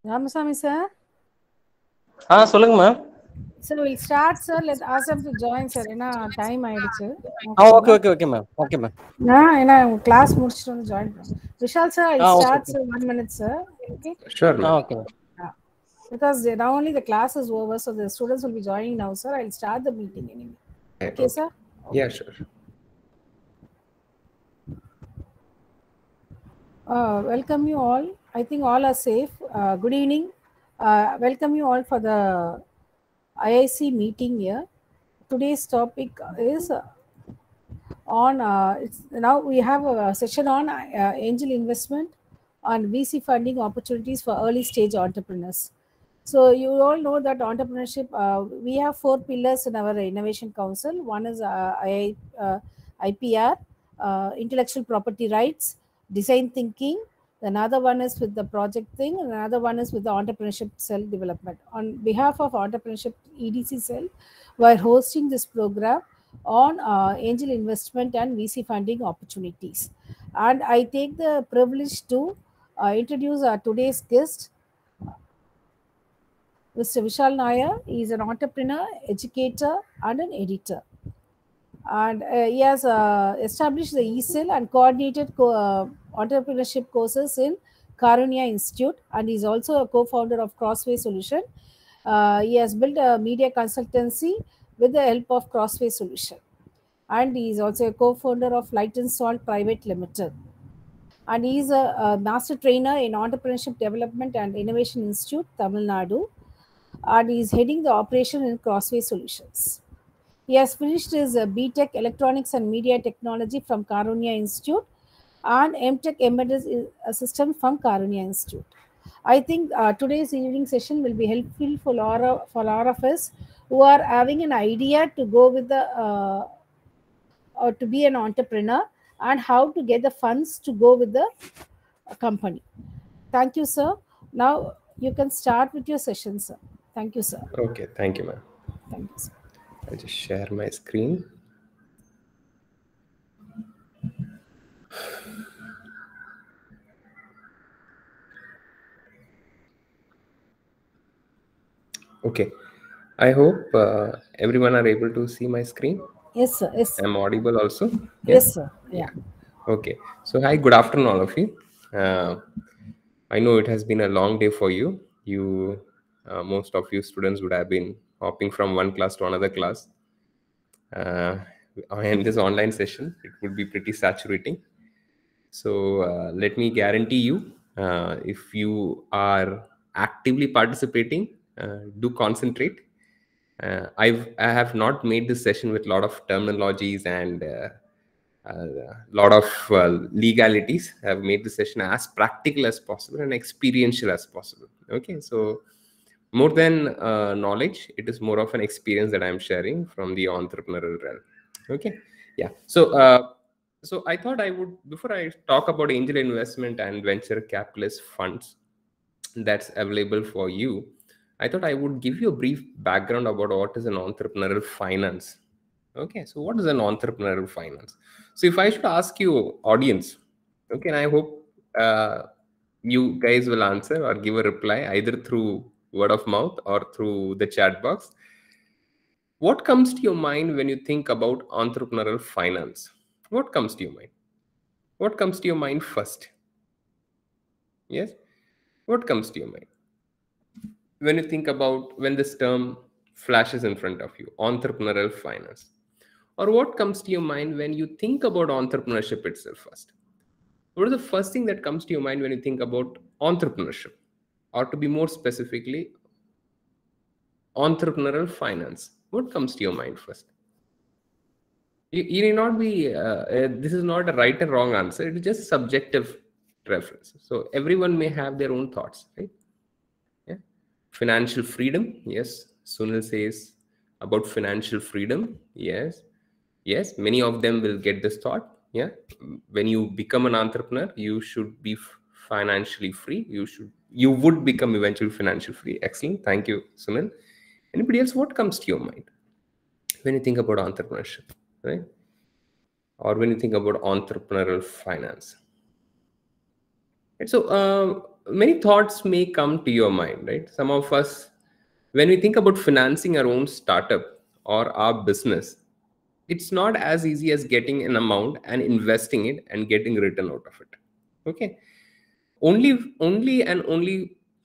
Ramasamy sir. சொல்லுங்க ma'am. Sir, we'll start, sir. Let's ask them to join, sir. ஏன்னா time ஆயிடுச்சு. Okay ma'am. Okay ma'am. நான் ஏன்னா class முடிச்சிட்டு வந்து ஜாயின் பண்ணேன். Vishal sir, I'll start, sir. 1 minute, sir. Okay. Sure, ma'am. Okay. Because now only the class is over, so the students will be joining now, sir. I'll start the meeting anyway. Okay, sir? Yeah, sure. Welcome you all. I think all are safe. Good evening. Welcome you all for the IIC meeting here. Today's topic is on, now we have a session on angel investment on VC funding opportunities for early stage entrepreneurs. So you all know that entrepreneurship, we have 4 pillars in our innovation council. One is IPR, intellectual property rights, design thinking. Another one is with the project thing, and another one is with the entrepreneurship cell development. On behalf of entrepreneurship EDC cell, we are hosting this program on angel investment and VC funding opportunities. And I take the privilege to introduce today's guest, Mr. Vishal Nair. He is an entrepreneur, educator, and an editor. And he has established the ECIL and coordinated entrepreneurship courses in Karunya Institute, and he is also a co-founder of Crossway Solution. He has built a media consultancy with the help of Crossway Solution. And he is also a co-founder of Light and Salt Private Limited. And he is a master trainer in Entrepreneurship Development and Innovation Institute, Tamil Nadu. And he is heading the operation in Crossway Solutions. He has finished his BTech Electronics and Media Technology from Karunya Institute and MTech Embedded System from Karunya Institute. I think today's evening session will be helpful for all of us who are having an idea to go with the or to be an entrepreneur and how to get the funds to go with the company. Thank you, sir. Now you can start with your session, sir. Thank you, sir. Okay, thank you, ma'am. Thank you, sir. I'll just share my screen. Okay, I hope everyone are able to see my screen. Yes, sir. Yes, sir. I'm audible also. Yes, sir. Yeah. Okay. So hi, good afternoon, all of you. I know it has been a long day for you. Most of you students would have been hopping from one class to another class. In this online session, it would be pretty saturating. So let me guarantee you, if you are actively participating, do concentrate. I have not made this session with a lot of terminologies and a lot of legalities. I have made the session as practical as possible and experiential as possible. Okay, so more than knowledge, it is more of an experience that I'm sharing from the entrepreneurial realm. Okay, yeah. So I thought I would, before I talk about angel investment and venture capitalist funds that's available for you, I thought I would give you a brief background about what is an entrepreneurial finance. Okay, so what is an entrepreneurial finance? So if I should ask you, audience, okay, and I hope you guys will answer or give a reply either through word of mouth or through the chat box. What comes to your mind when you think about entrepreneurial finance? What comes to your mind? What comes to your mind first? Yes? What comes to your mind? When you think about, when this term flashes in front of you, entrepreneurial finance, or what comes to your mind when you think about entrepreneurship itself first? What is the first thing that comes to your mind when you think about entrepreneurship, or to be more specifically, entrepreneurial finance? What comes to your mind first? You need not be, this is not a right and wrong answer. It is just subjective reference. So everyone may have their own thoughts, right? Yeah. Financial freedom. Yes. Sunil says about financial freedom. Yes. Yes. Many of them will get this thought. Yeah. When you become an entrepreneur, you should be financially free. You would become eventually financially free. Excellent. Thank you, Sunil. Anybody else, what comes to your mind when you think about entrepreneurship, right? Or when you think about entrepreneurial finance? And so many thoughts may come to your mind, right? Some of us, when we think about financing our own startup or our business, it's not as easy as getting an amount and investing it and getting return out of it. Okay. Only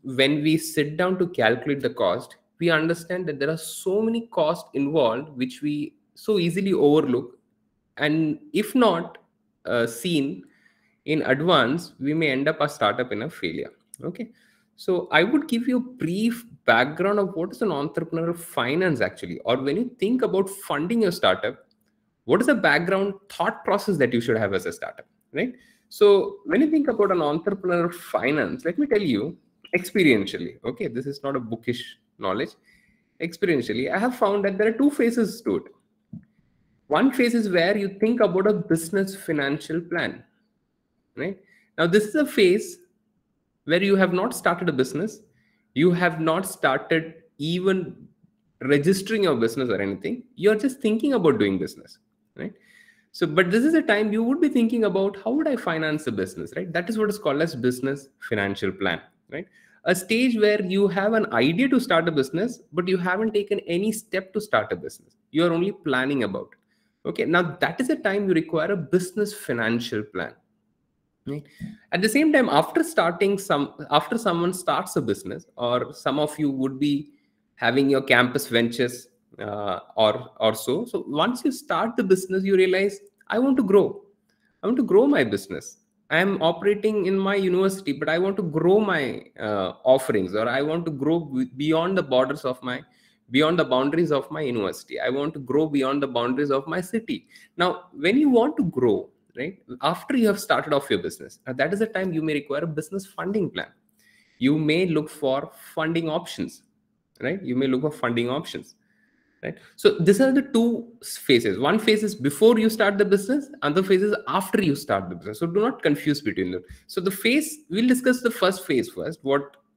when we sit down to calculate the cost, we understand that there are so many costs involved which we so easily overlook, and if not seen in advance, we may end up a startup in a failure. Okay, so I would give you a brief background of what is an entrepreneurial finance actually, or when you think about funding your startup, what is the background thought process that you should have as a startup, right? So when you think about an entrepreneurial finance, let me tell you experientially, okay, this is not a bookish knowledge. Experientially, I have found that there are two phases to it. One phase is where you think about a business financial plan, right? Now, this is a phase where you have not started a business, you have not started even registering your business or anything. You're just thinking about doing business, right? So, but this is a time you would be thinking about how would I finance the business, right? That is what is called as business financial plan, right? A stage where you have an idea to start a business, but you haven't taken any step to start a business. You are only planning about it. Okay, now that is a time you require a business financial plan. Right? At the same time, after someone starts a business, or some of you would be having your campus ventures or so. So once you start the business, you realize I want to grow. I want to grow my business. I am operating in my university, but I want to grow my offerings, or I want to grow beyond the boundaries of my university. I want to grow beyond the boundaries of my city. Now, when you want to grow, right, after you have started off your business, that is the time you may require a business funding plan. You may look for funding options, right? You may look for funding options, right? So these are the two phases. One phase is before you start the business, other phase is after you start the business. So do not confuse between them. So the phase, we'll discuss the first phase first,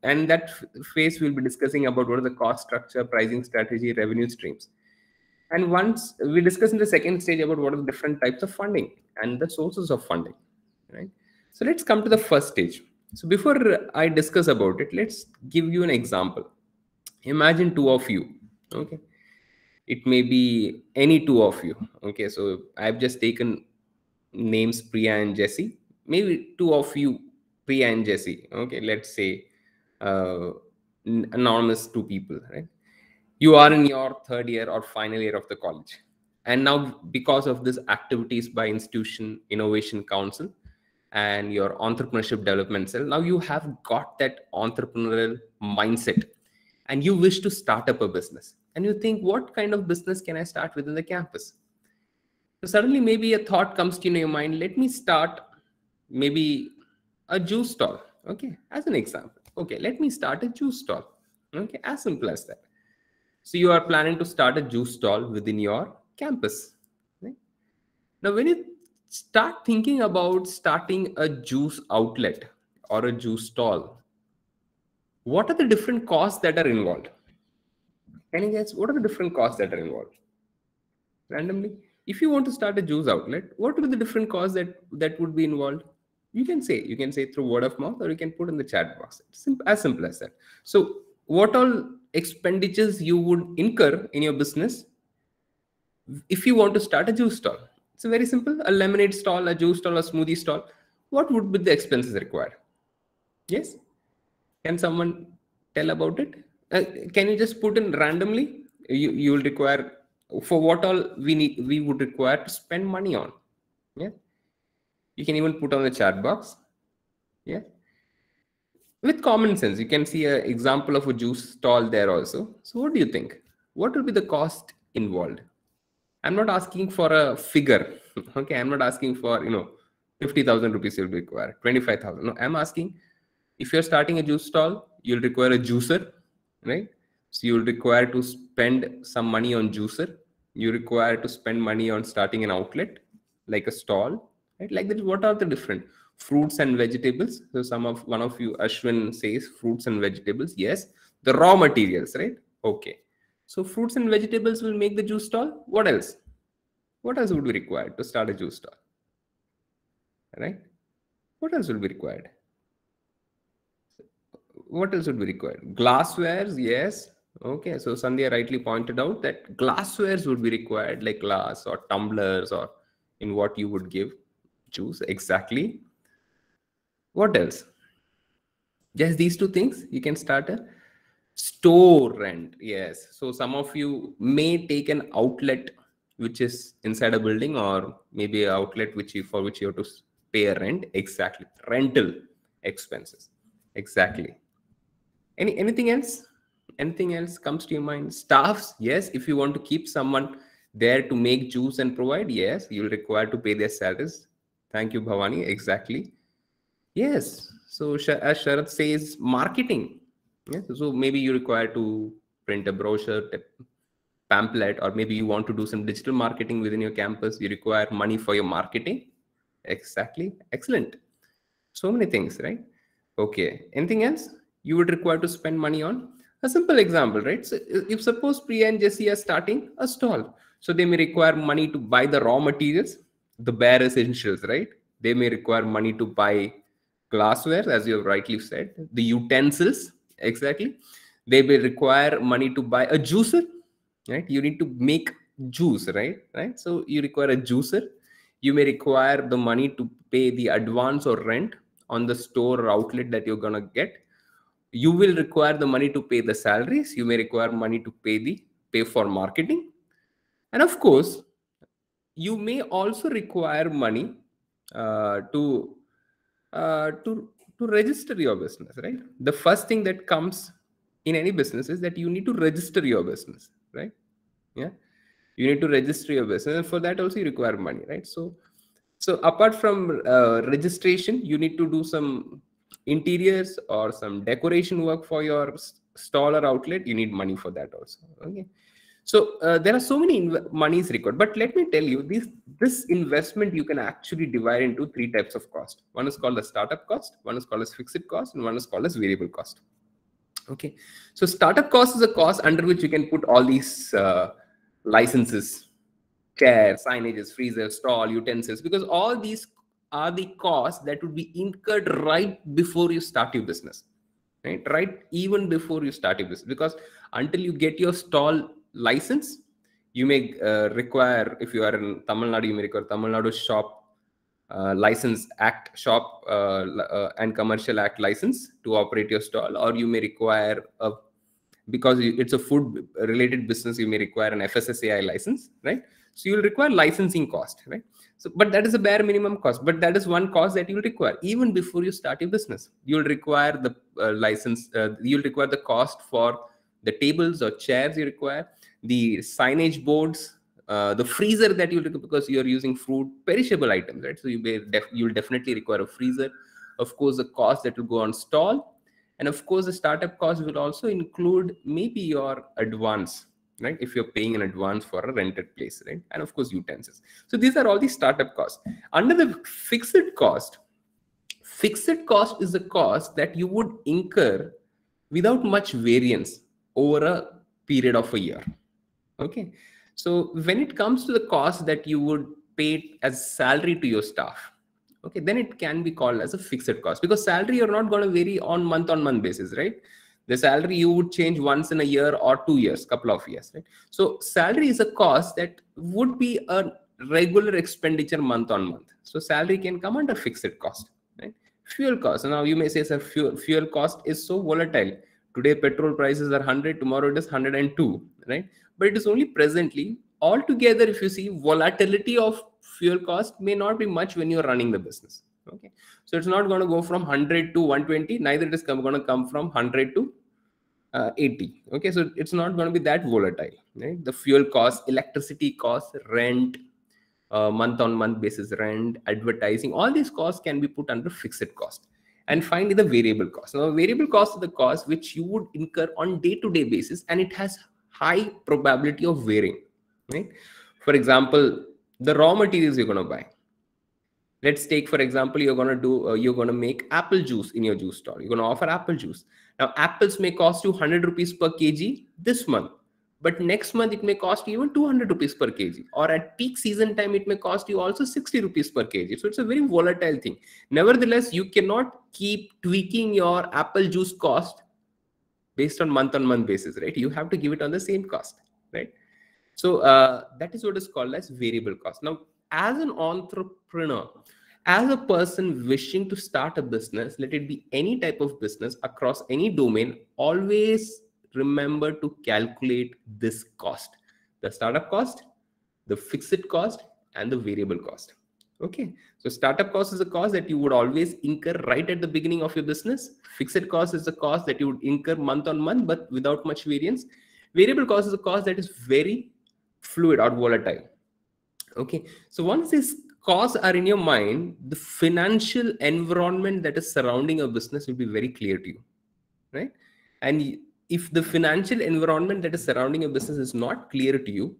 and that phase we'll be discussing about what are the cost structure, pricing strategy, revenue streams. And once we discuss in the second stage about what are the different types of funding and the sources of funding, right? So let's come to the first stage. So before I discuss about it, let's give you an example. Imagine two of you, okay? It may be any two of you, okay? So I've just taken names Priya and Jesse. Maybe two of you, Priya and Jesse, okay? Let's say anonymous two people, right? You are in your third year or final year of the college. And now because of this activities by Institution Innovation Council and your entrepreneurship development cell, now you have got that entrepreneurial mindset and you wish to start up a business. And you think, what kind of business can I start within the campus? So suddenly maybe a thought comes to your mind, let me start maybe a juice stall. Okay, as an example. Okay, let me start a juice stall. Okay, as simple as that. So you are planning to start a juice stall within your campus. Right? Now, when you start thinking about starting a juice outlet or a juice stall, what are the different costs that are involved? Can you guess what are the different costs that are involved? Randomly, if you want to start a juice outlet, what are the different costs that would be involved? You can say through word of mouth, or you can put in the chat box. It's as simple as that. So what all expenditures you would incur in your business if you want to start a juice stall? It's very simple. A lemonade stall, a juice stall, a smoothie stall. What would be the expenses required? Yes? Can someone tell about it? Can you just put in randomly? You will require, for what all we would require to spend money on. Yeah. You can even put on the chat box. Yeah. With common sense, you can see an example of a juice stall there also. So what do you think? What will be the cost involved? I'm not asking for a figure. Okay. I'm not asking for, 50,000 rupees will be required, 25,000. No, I'm asking, if you're starting a juice stall, you'll require a juicer, right? So you'll require to spend some money on juicer. You require to spend money on starting an outlet, like a stall, right? Like that. What are the different fruits and vegetables? So one of you, Ashwin, says fruits and vegetables. Yes, the raw materials, right? Okay. So fruits and vegetables will make the juice stall. What else? What else would be required to start a juice stall? Right? What else will be required? What else would be required? Glasswares, yes. Okay, so Sandhya rightly pointed out that glasswares would be required, like glass or tumblers, or in what you would give juice. Exactly. What else? Just these two things. You can start a store rent. Yes. So some of you may take an outlet which is inside a building, or maybe an outlet for which you have to pay a rent. Exactly. Rental expenses. Exactly. Anything else? Anything else comes to your mind? Staffs, yes. If you want to keep someone there to make juice and provide, yes, you'll require to pay their salaries. Thank you, Bhavani. Exactly. Yes. So as Sharath says, marketing. Yes. So maybe you require to print a brochure, a pamphlet, or maybe you want to do some digital marketing within your campus. You require money for your marketing. Exactly. Excellent. So many things, right? Okay. Anything else you would require to spend money on? A simple example, right? So if suppose Priya and Jesse are starting a stall, so they may require money to buy the raw materials, the bare essentials, right? They may require money to buy glassware, as you have rightly said, the utensils, exactly. They may require money to buy a juicer, right? You need to make juice, right? So you require a juicer. You may require the money to pay the advance or rent on the store or outlet that you're gonna get. You will require the money to pay the salaries. You may require money to pay for marketing, and of course, you may also require money to register your business. Right. The first thing that comes in any business is that you need to register your business. Right. Yeah. You need to register your business, and for that also you require money. Right. So apart from registration, you need to do some interiors or some decoration work for your stall or outlet. You need money for that also. Okay. So there are so many monies required, but let me tell you, this investment you can actually divide into three types of cost. One is called the startup cost, one is called as fixed cost, and one is called as variable cost. Okay. So startup cost is a cost under which you can put all these licenses, chair, signages, freezer, stall, utensils, because all these are the costs that would be incurred right before you start your business, right? Even before you start your business, because until you get your stall license, you may require, if you are in Tamil Nadu, you may require Tamil Nadu Shop License Act, Shop and Commercial Act license to operate your stall, or you may require because it's a food related business, you may require an FSSAI license, right? So you'll require licensing cost, right? So, but that is a bare minimum cost, but that is one cost that you'll require even before you start your business. You'll require the license, you'll require the cost for the tables or chairs you require, the signage boards, the freezer that you'll require because you're using fruit, perishable items, right? So you'll definitely require a freezer. Of course, the cost that will go on stall, and of course, the startup cost will also include maybe your advance, right? If you're paying an advance for a rented place, right? And of course, utensils. So these are all the startup costs. Under the fixed cost is the cost that you would incur without much variance over a period of a year. Okay. So when it comes to the cost that you would pay as salary to your staff, okay, then it can be called as a fixed cost, because salary you're not going to vary on month basis, right? The salary you would change once in a year or 2 years, couple of years, right? So salary is a cost that would be a regular expenditure month on month. So salary can come under fixed cost, right? Fuel cost. Now you may say, sir, fuel cost is so volatile. Today petrol prices are 100, tomorrow it is 102, right? But it is only presently. Altogether, if you see, volatility of fuel cost may not be much when you're running the business. Okay, so it's not going to go from 100 to 120. Neither it is going to come from 100 to 80. Okay, so it's not going to be that volatile, right? The fuel cost, electricity cost, rent, month on month basis rent, advertising, all these costs can be put under fixed cost. And finally, the variable cost. Now, variable cost is the cost which you would incur on day-to-day basis, and it has high probability of varying, right? For example, the raw materials you're going to buy. Let's take, for example, you're going to make apple juice in your juice stall. You're going to offer apple juice. Now, apples may cost you 100 rupees per kg this month, but next month it may cost you even 200 rupees per kg, or at peak season time it may cost you also 60 rupees per kg. So it's a very volatile thing. Nevertheless, you cannot keep tweaking your apple juice cost based on month basis, right? You have to give it on the same cost, right? So that is what is called as variable cost. Now, as an entrepreneur, as a person wishing to start a business, let it be any type of business across any domain, always remember to calculate this cost: the startup cost, the fixed cost, and the variable cost. Okay, so startup cost is a cost that you would always incur right at the beginning of your business. Fixed cost is the cost that you would incur month on month, but without much variance. Variable cost is a cost that is very fluid or volatile. Okay, so once these costs are in your mind, the financial environment that is surrounding a business will be very clear to you, right? And if the financial environment that is surrounding a business is not clear to you,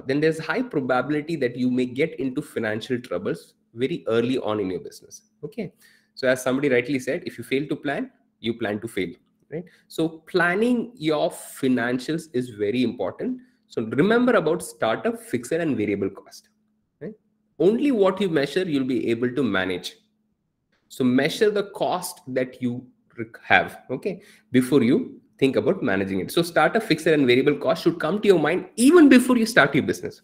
then there's high probability that you may get into financial troubles very early on in your business. Okay, so as somebody rightly said, if you fail to plan, you plan to fail, right? So planning your financials is very important. So remember about startup, fixed, and variable cost, right? Only what you measure you'll be able to manage. So measure the cost that you have, okay, before you think about managing it. So startup, fixed, and variable cost should come to your mind even before you start your business.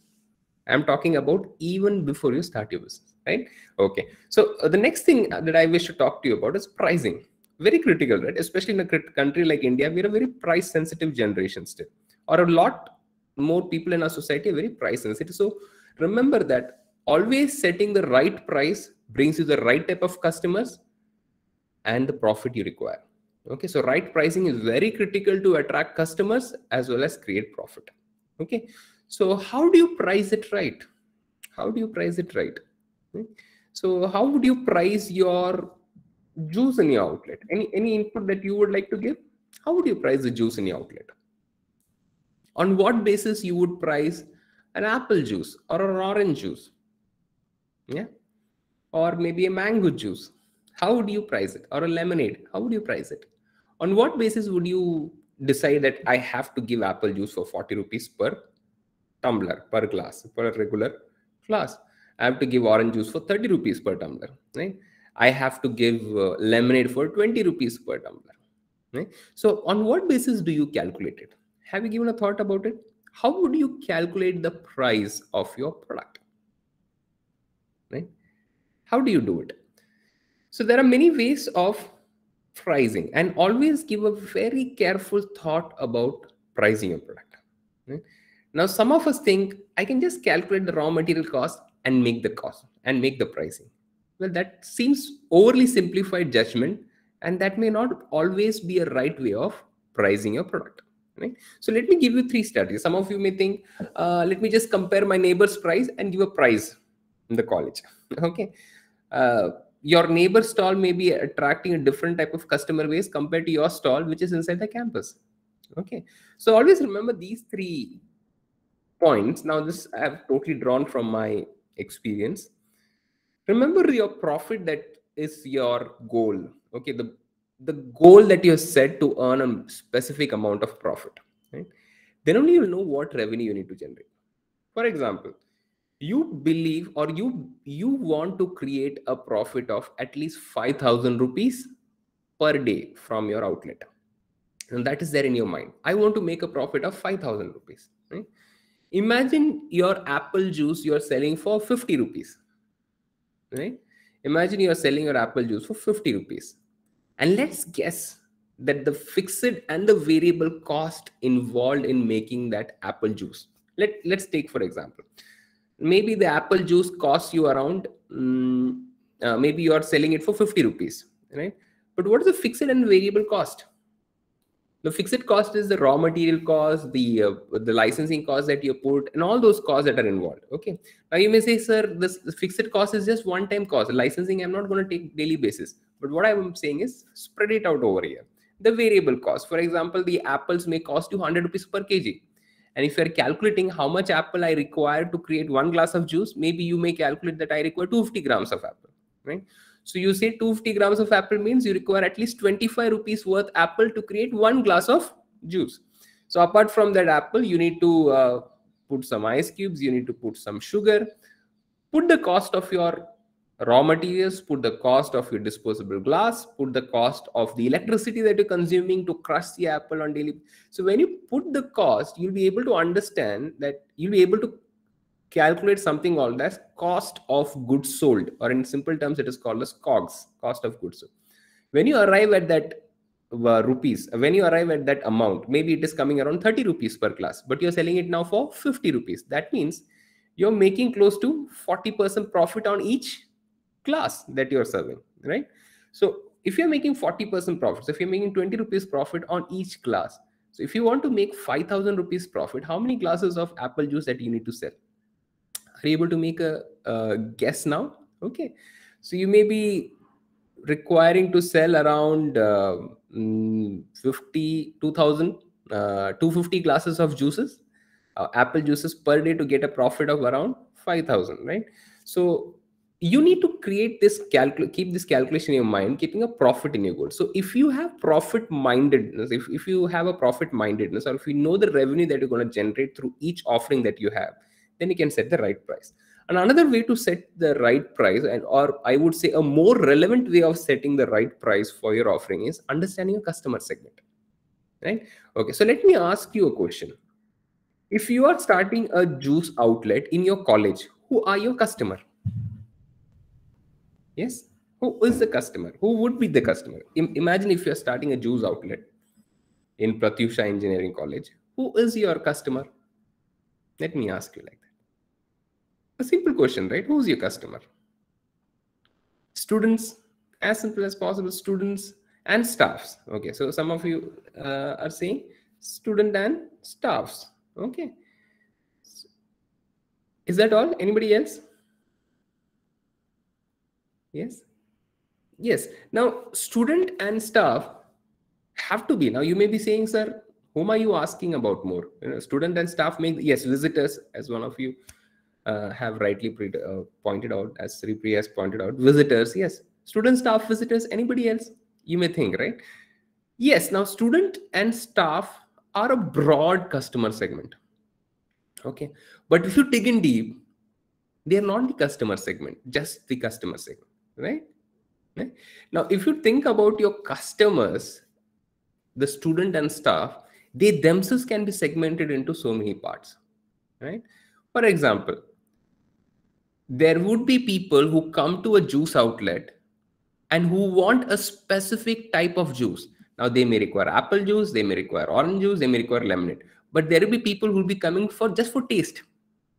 I'm talking about even before you start your business, right? Okay. So the next thing that I wish to talk to you about is pricing. Very critical, right? Especially in a country like India, we're a very price sensitive generation still, or a lot more people in our society are very price sensitive. So remember that always setting the right price brings you the right type of customers and the profit you require. Okay, so right pricing is very critical to attract customers as well as create profit. Okay, so how do you price it right? How do you price it right? So how would you price your juice in your outlet? Any input that you would like to give? How would you price the juice in your outlet? On what basis you would price an apple juice or an orange juice? Yeah, or maybe a mango juice. How would you price it? Or a lemonade? How would you price it? On what basis would you decide that I have to give apple juice for 40 rupees per tumbler, per glass, per regular glass? I have to give orange juice for 30 rupees per tumbler, right? I have to give lemonade for 20 rupees per tumbler, right? So on what basis do you calculate it? Have you given a thought about it? How would you calculate the price of your product, right? How do you do it? So there are many ways of pricing, and always give a very careful thought about pricing your product. Right? Now, some of us think I can just calculate the raw material cost and make the cost and make the pricing. Well, that seems overly simplified judgment, and that may not always be a right way of pricing your product. Right? So let me give you 3 studies. Some of you may think, let me just compare my neighbor's price and give a price in the college. Okay. Your neighbor's stall may be attracting a different type of customer base compared to your stall, which is inside the campus. Okay. So always remember these 3 points. Now, this I have totally drawn from my experience. Remember your profit, that is your goal. Okay. The goal that you have set to earn a specific amount of profit, right? Then only you'll know what revenue you need to generate. For example, you believe or you want to create a profit of at least 5,000 rupees per day from your outlet, and that is there in your mind. I want to make a profit of 5,000 rupees, right? Imagine your apple juice you're selling for 50 rupees, right? Imagine you're selling your apple juice for 50 rupees, and let's guess that the fixed and the variable cost involved in making that apple juice, let's take for example, maybe the apple juice costs you around maybe you are selling it for 50 rupees, right? But what is the fixed and variable cost? The fixed cost is the raw material cost, the licensing cost that you put, and all those costs that are involved. Okay. Now you may say, sir, this fixed cost is just one-time cost. Licensing, I'm not going to take daily basis. But what I'm saying is spread it out over here. The variable cost, for example, the apples may cost you 100 rupees per kg. And if you're calculating how much apple I require to create 1 glass of juice, maybe you may calculate that I require 250 grams of apple, right? So you say 250 grams of apple means you require at least 25 rupees worth apple to create 1 glass of juice. So apart from that apple, you need to put some ice cubes, you need to put some sugar, put the cost of your raw materials, put the cost of your disposable glass, put the cost of the electricity that you're consuming to crush the apple on daily. So when you put the cost, you'll be able to understand that, you'll be able to calculate something called as cost of goods sold, or in simple terms it is called as COGS, cost of goods sold. When you arrive at that rupees, when you arrive at that amount, maybe it is coming around 30 rupees per glass, but you're selling it now for 50 rupees. That means you're making close to 40% profit on each glass that you're serving, right? So if you're making 40% profits, if you're making 20 rupees profit on each glass, so if you want to make 5,000 rupees profit, how many glasses of apple juice that you need to sell? Are you able to make a guess now? Okay, so you may be requiring to sell around 250 glasses of juices, apple juices per day, to get a profit of around 5,000, right? So you need to create this keep this calculation in your mind, keeping a profit in your goal. So if you have profit mindedness, if you have a profit mindedness, or if you know the revenue that you're going to generate through each offering that you have, then you can set the right price. And another way to set the right price, or I would say a more relevant way of setting the right price for your offering, is understanding your customer segment, right? Okay, so let me ask you a question. If you are starting a juice outlet in your college, who are your customer? Yes, who is the customer? Who would be the customer? Imagine if you're starting a juice outlet in Pratyusha Engineering College. Who is your customer? Let me ask you like that. A simple question, right? Who's your customer? Students, as simple as possible, students and staffs. Okay, so some of you are saying student and staffs. Okay, is that all? Anybody else? Yes. Yes. Now, student and staff have to be. Now, you may be saying, sir, whom are you asking about more? Student and staff make, yes, visitors, as one of you have rightly pointed out, as Sri Priya has pointed out, visitors, yes. Student, staff, visitors, anybody else? You may think, right? Yes. Now, student and staff are a broad customer segment. Okay. But if you dig in deep, they are not the customer segment, just the customer segment. Right? Now, if you think about your customers, the student and staff, they themselves can be segmented into so many parts, right? For example, there would be people who come to a juice outlet and who want a specific type of juice. Now, they may require apple juice, they may require orange juice, they may require lemonade, but there will be people who will be coming for just for taste,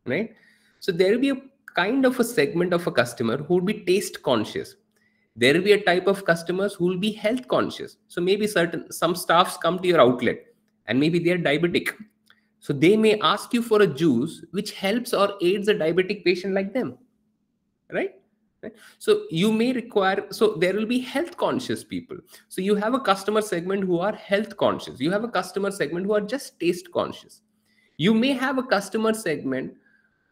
right? So there will be a kind of a segment of a customer who will be taste conscious. There will be a type of customers who will be health conscious. So maybe some staffs come to your outlet and maybe they are diabetic. So they may ask you for a juice which helps or aids a diabetic patient like them, right? So you may require, so there will be health conscious people. So you have a customer segment who are health conscious. You have a customer segment who are just taste conscious. You may have a customer segment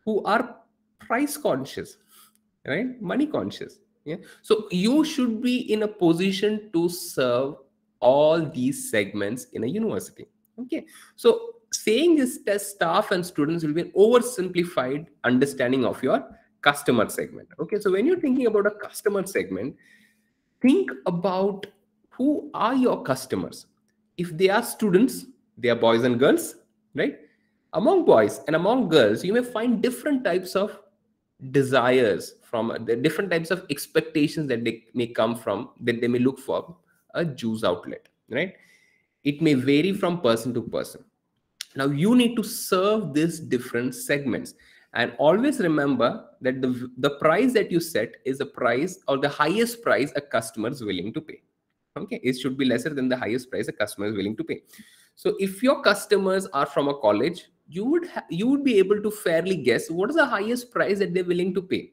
who are price conscious, right? Money conscious. Yeah. So you should be in a position to serve all these segments in a university. Okay. So saying this test staff and students will be an oversimplified understanding of your customer segment. Okay. So when you're thinking about a customer segment, think about who are your customers. If they are students, they are boys and girls, right? Among boys and among girls, you may find different types of desires from the different types of expectations that they may come from, that they may look for a juice outlet, right? It may vary from person to person. Now you need to serve these different segments, and always remember that the price that you set is a price, or the highest price a customer is willing to pay. Okay, it should be lesser than the highest price a customer is willing to pay. So if your customers are from a college, you would be able to fairly guess what is the highest price that they're willing to pay.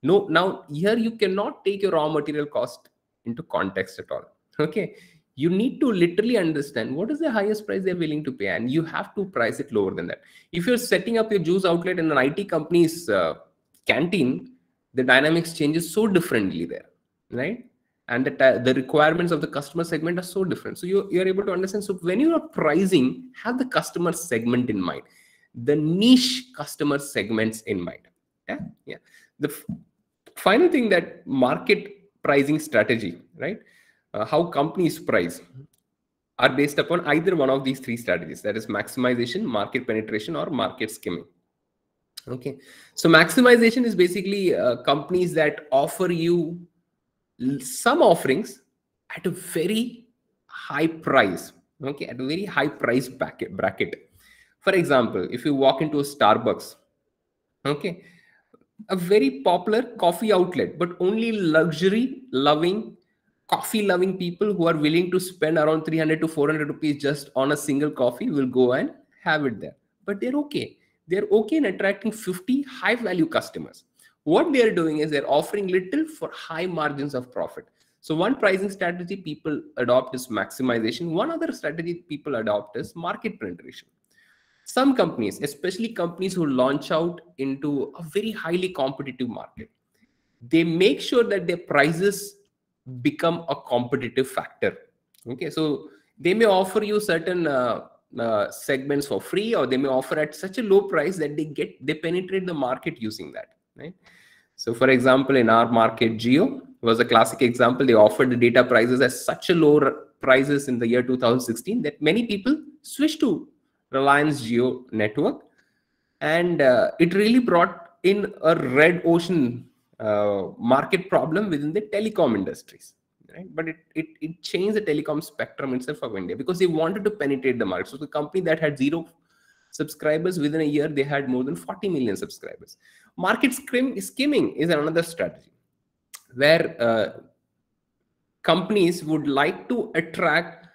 No, now here you cannot take your raw material cost into context at all. Okay, you need to literally understand what is the highest price they're willing to pay, and you have to price it lower than that. If you're setting up your juice outlet in an IT company's canteen, the dynamics changes so differently there, right? and the requirements of the customer segment are so different. So you're able to understand. So when you are pricing, have the customer segment in mind, the niche customer segments in mind. Yeah. The final thing, that market pricing strategy, right? How companies price are based upon either one of these three strategies, that is maximization, market penetration, or market skimming. Okay, so maximization is basically companies that offer you some offerings at a very high price. Okay, at a very high price bracket. For example, if you walk into a Starbucks, okay, a very popular coffee outlet, but only luxury loving, coffee loving people who are willing to spend around 300 to 400 rupees just on a single coffee will go and have it there. But they're okay in attracting 50 high value customers. What they're doing is they're offering little for high margins of profit. So one pricing strategy people adopt is maximization. One other strategy people adopt is market penetration. Some companies, especially companies who launch out into a very highly competitive market, they make sure that their prices become a competitive factor. Okay, so they may offer you certain segments for free, or they may offer at such a low price that they penetrate the market using that, right? So for example, in our market, Jio was a classic example. They offered the data prices at such a low prices in the year 2016 that many people switched to Reliance Jio network, and it really brought in a red ocean market problem within the telecom industries, right? But it changed the telecom spectrum itself of India, because they wanted to penetrate the market. So the company that had 0 subscribers, within a year they had more than 40 million subscribers. Market skimming is another strategy where companies would like to attract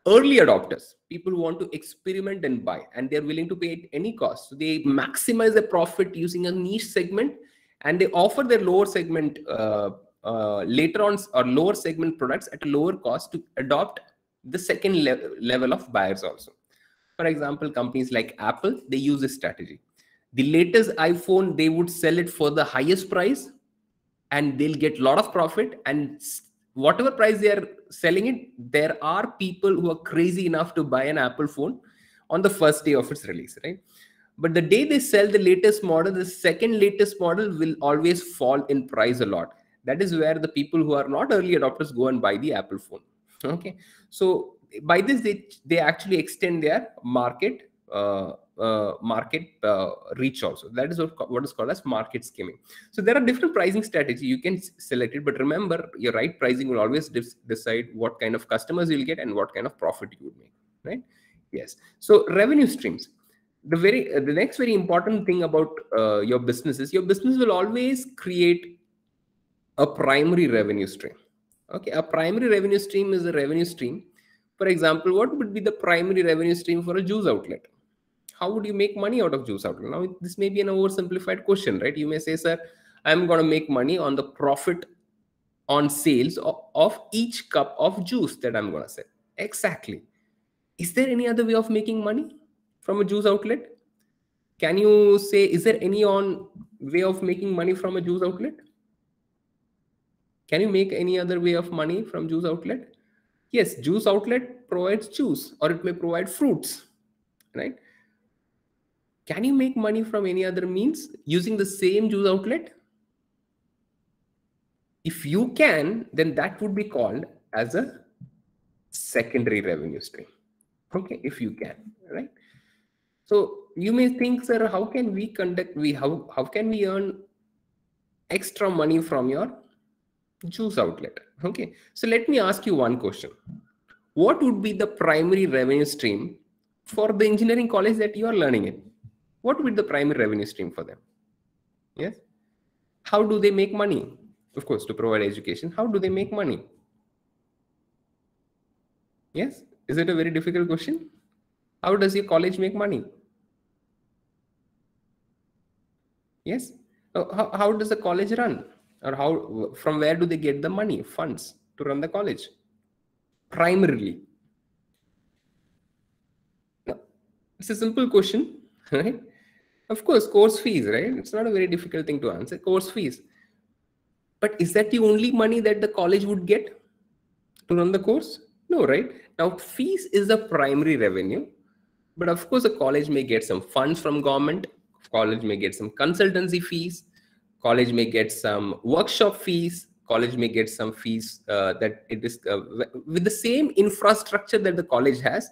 early adopters, people who want to experiment and buy, and they're willing to pay at any cost. So they maximize the profit using a niche segment, and they offer their lower segment later on, or lower segment products at a lower cost to adopt the second level of buyers also. For example, companies like Apple, they use this strategy. The latest iPhone, they would sell it for the highest price, and they'll get a lot of profit, and whatever price they are selling it, there are people who are crazy enough to buy an Apple phone on the first day of its release, right? But the day they sell the latest model, the second latest model will always fall in price a lot. That is where the people who are not early adopters go and buy the Apple phone. Okay, so by this they actually extend their market reach also. That is what is called as market skimming. So there are different pricing strategies you can select it, but remember, your right pricing will always decide what kind of customers you'll get and what kind of profit you would make, right? Yes. So revenue streams. The next very important thing about your business is your business will always create a primary revenue stream. Okay, a primary revenue stream is a revenue stream. For example, what would be the primary revenue stream for a juice outlet? How would you make money out of juice outlet? Now, this may be an oversimplified question, right? You may say, sir, I'm going to make money on the profit on sales of each cup of juice that I'm going to sell. Exactly. Is there any other way of making money from a juice outlet? Can you say, is there any way of making money from a juice outlet? Can you make any other way of money from juice outlet? Yes, juice outlet provides juice, or it may provide fruits, right? Can you make money from any other means using the same juice outlet? If you can, then that would be called as a secondary revenue stream. Okay, if you can, right? So you may think, sir, how can we how can we earn extra money from your juice outlet? Okay, so let me ask you one question. What would be the primary revenue stream for the engineering college that you are learning in? What would be the primary revenue stream for them? Yes. How do they make money? Of course, to provide education. How do they make money? Yes. Is it a very difficult question? How does your college make money? Yes. How does the college run? Or from where do they get the money, funds to run the college? Primarily. No, it's a simple question, right? Of course, course fees, right? It's not a very difficult thing to answer. Course fees. But is that the only money that the college would get to run the course? No, right? Now, fees is the primary revenue. But of course, a college may get some funds from government. College may get some consultancy fees. College may get some workshop fees. College may get some fees that it is with the same infrastructure that the college has.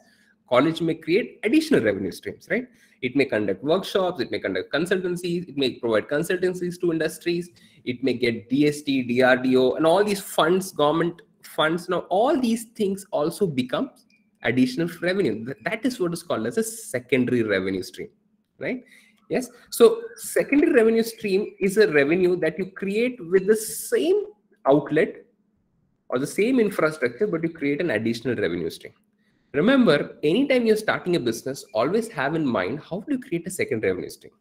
College may create additional revenue streams, right? It may conduct workshops. It may conduct consultancies. It may provide consultancies to industries. It may get DST, DRDO, and all these funds, government funds. Now, all these things also become additional revenue. That is what is called as a secondary revenue stream, right? Yes. So secondary revenue stream is a revenue that you create with the same outlet or the same infrastructure, but you create an additional revenue stream. Remember, anytime you're starting a business, always have in mind, how do you create a second revenue stream?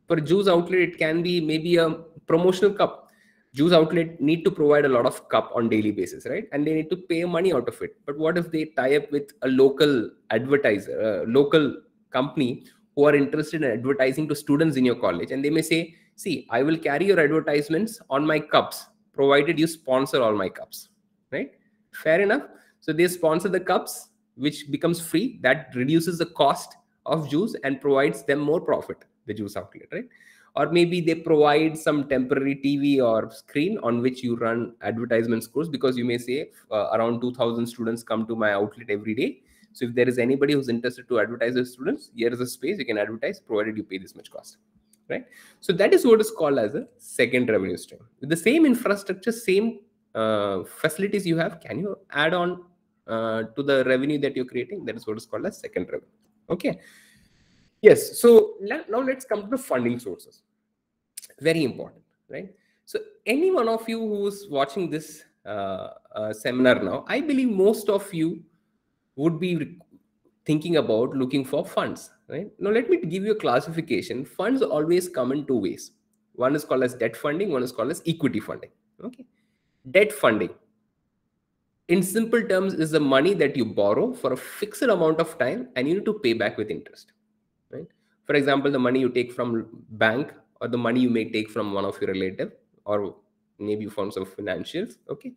For a juice outlet, it can be maybe a promotional cup. Juice outlet need to provide a lot of cup on daily basis, right? And they need to pay money out of it. But what if they tie up with a local advertiser, local company who are interested in advertising to students in your college? And they may say, see, I will carry your advertisements on my cups, provided you sponsor all my cups, right? Fair enough. So they sponsor the cups, which becomes free. That reduces the cost of juice and provides them more profit, the juice outlet, right? Or maybe they provide some temporary TV or screen on which you run advertisement scores, because you may say around 2,000 students come to my outlet every day. So if there is anybody who's interested to advertise with students, here is a space you can advertise, provided you pay this much cost, right? So that is what is called as a second revenue stream. With the same infrastructure, same facilities you have, can you add on to the revenue that you're creating? That is what is called as second revenue. Okay. Yes. So now let's come to the funding sources. Very important, right? So any one of you who's watching this seminar now, I believe most of you would be thinking about looking for funds, right? Now let me give you a classification. Funds always come in two ways. One is called as debt funding. One is called as equity funding. Okay. Debt funding, in simple terms, is the money that you borrow for a fixed amount of time and you need to pay back with interest, right? For example, the money you take from bank, or the money you may take from one of your relative, or maybe from some financials. Okay,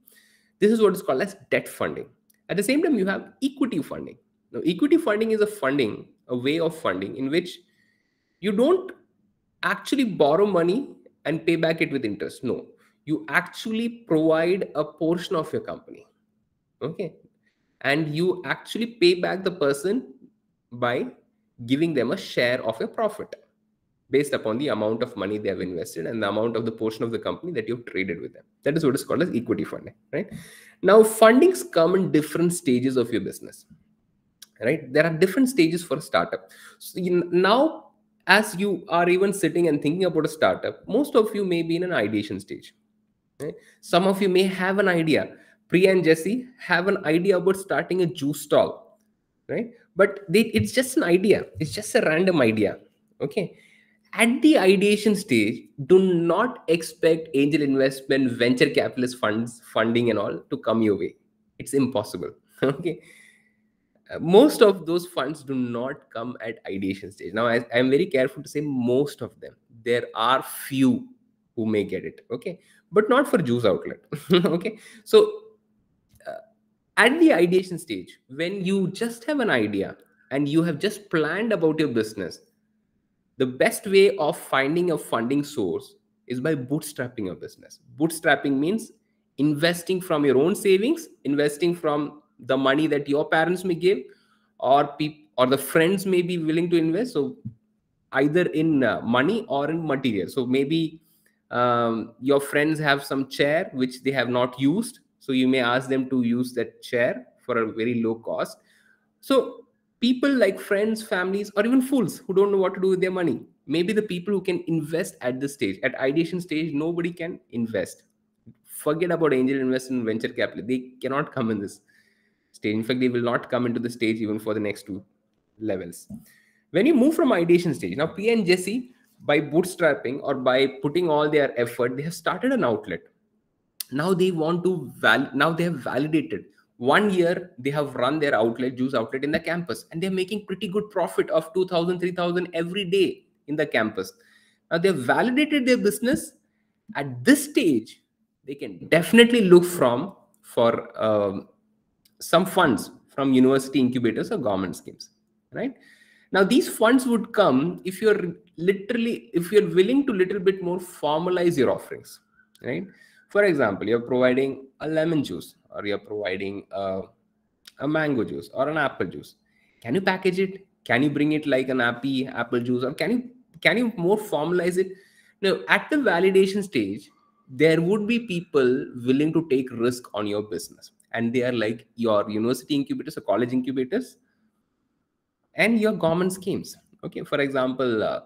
this is what is called as debt funding. At the same time, you have equity funding. Now, equity funding is a way of funding in which you don't actually borrow money and pay back it with interest. No, you actually provide a portion of your company. Okay, and you actually pay back the person by giving them a share of your profit based upon the amount of money they have invested and the amount of the portion of the company that you've traded with them. That is what is called as equity funding, right? Now, fundings come in different stages of your business, right? There are different stages for a startup. So now, as you are even sitting and thinking about a startup, most of you may be in an ideation stage, right? Some of you may have an idea. Priya and Jesse have an idea about starting a juice stall, right? But it's just an idea. It's just a random idea, okay? At the ideation stage, do not expect angel investment, venture capitalist funds, funding and all to come your way. It's impossible. Okay. Most of those funds do not come at ideation stage. Now, I am very careful to say most of them. There are few who may get it. Okay. But not for juice outlet. Okay. So at the ideation stage, when you just have an idea and you have just planned about your business, the best way of finding a funding source is by bootstrapping a business. Bootstrapping means investing from your own savings, investing from the money that your parents may give, or the friends may be willing to invest. So either in money or in material. So maybe your friends have some chair which they have not used. So you may ask them to use that chair for a very low cost. So people like friends, families, or even fools who don't know what to do with their money, maybe the people who can invest at this stage. At ideation stage, nobody can invest. Forget about angel investment, venture capital. They cannot come in this stage. In fact, they will not come into the stage even for the next two levels. When you move from ideation stage, now P and Jesse, by bootstrapping or by putting all their effort, they have started an outlet. Now they want to now they have validated. 1 year they have run their outlet, juice outlet, in the campus, and they're making pretty good profit of 2,000, 3,000 every day in the campus. Now they've validated their business. At this stage, they can definitely look for some funds from university incubators or government schemes, right? Now these funds would come if you're willing to little bit more formalize your offerings, right? For example, you're providing a lemon juice, or you're providing a mango juice or an apple juice. Can you package it? Can you bring it like an apple juice, or can you more formalize it? Now at the validation stage, there would be people willing to take risk on your business, and they are like your university incubators or college incubators and your government schemes. Okay, for example,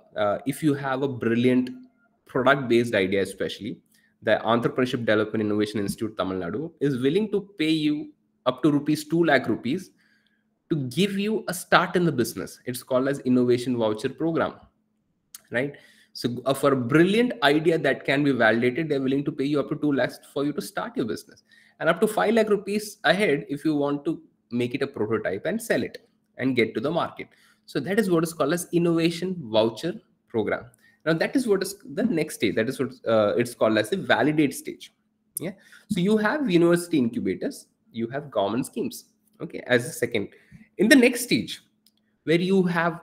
if you have a brilliant product based idea, especially the Entrepreneurship Development Innovation Institute Tamil Nadu is willing to pay you up to rupees 2 lakh rupees to give you a start in the business. It's called as innovation voucher program, right? So for a brilliant idea that can be validated, they're willing to pay you up to 2 lakhs for you to start your business, and up to 5 lakh rupees ahead if you want to make it a prototype and sell it and get to the market. So that is what is called as innovation voucher program. Now that is what is the next stage. That is what it's called as the validate stage. Yeah. So you have university incubators, you have government schemes. Okay. As a second, in the next stage, where you are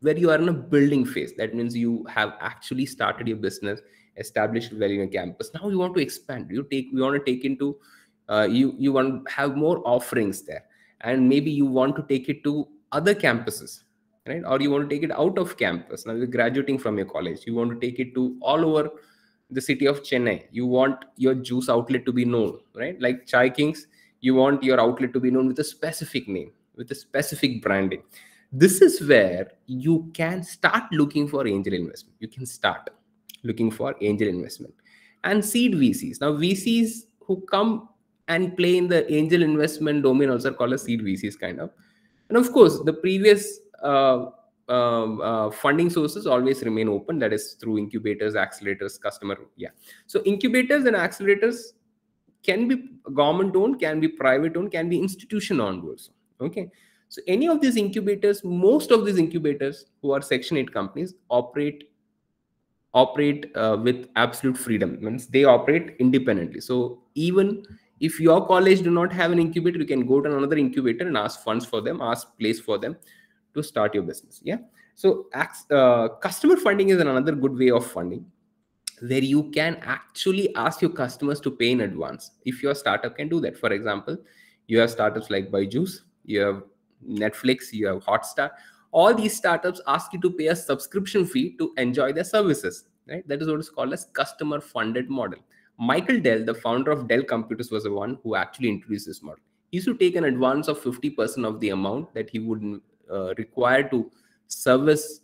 in a building phase, that means you have actually started your business, established well in your campus. Now you want to expand. You want to take into you want to have more offerings there, and maybe you want to take it to other campuses, right? Or you want to take it out of campus. Now you're graduating from your college, you want to take it to all over the city of Chennai. You want your juice outlet to be known, right? Like Chai Kings, you want your outlet to be known with a specific name, with a specific branding. This is where you can start looking for angel investment. You can start looking for angel investment and seed VCs. Now VCs who come and play in the angel investment domain also called as seed VCs kind of. And of course, the previous funding sources always remain open. That is through incubators, accelerators, customer. Yeah. So incubators and accelerators can be government owned, can be private owned, can be institution owned also. Okay. So any of these incubators, most of these incubators who are Section 8 companies operate with absolute freedom. Means they operate independently. So even if your college do not have an incubator, you can go to another incubator and ask funds for them, ask place for them to start your business. Yeah. So customer funding is another good way of funding, where you can actually ask your customers to pay in advance. If your startup can do that. For example, you have startups like Byju's, you have Netflix, you have Hotstar. All these startups ask you to pay a subscription fee to enjoy their services, right? That is what is called as customer funded model. Michael Dell, the founder of Dell Computers, was the one who actually introduced this model. He used to take an advance of 50% of the amount that he would require to service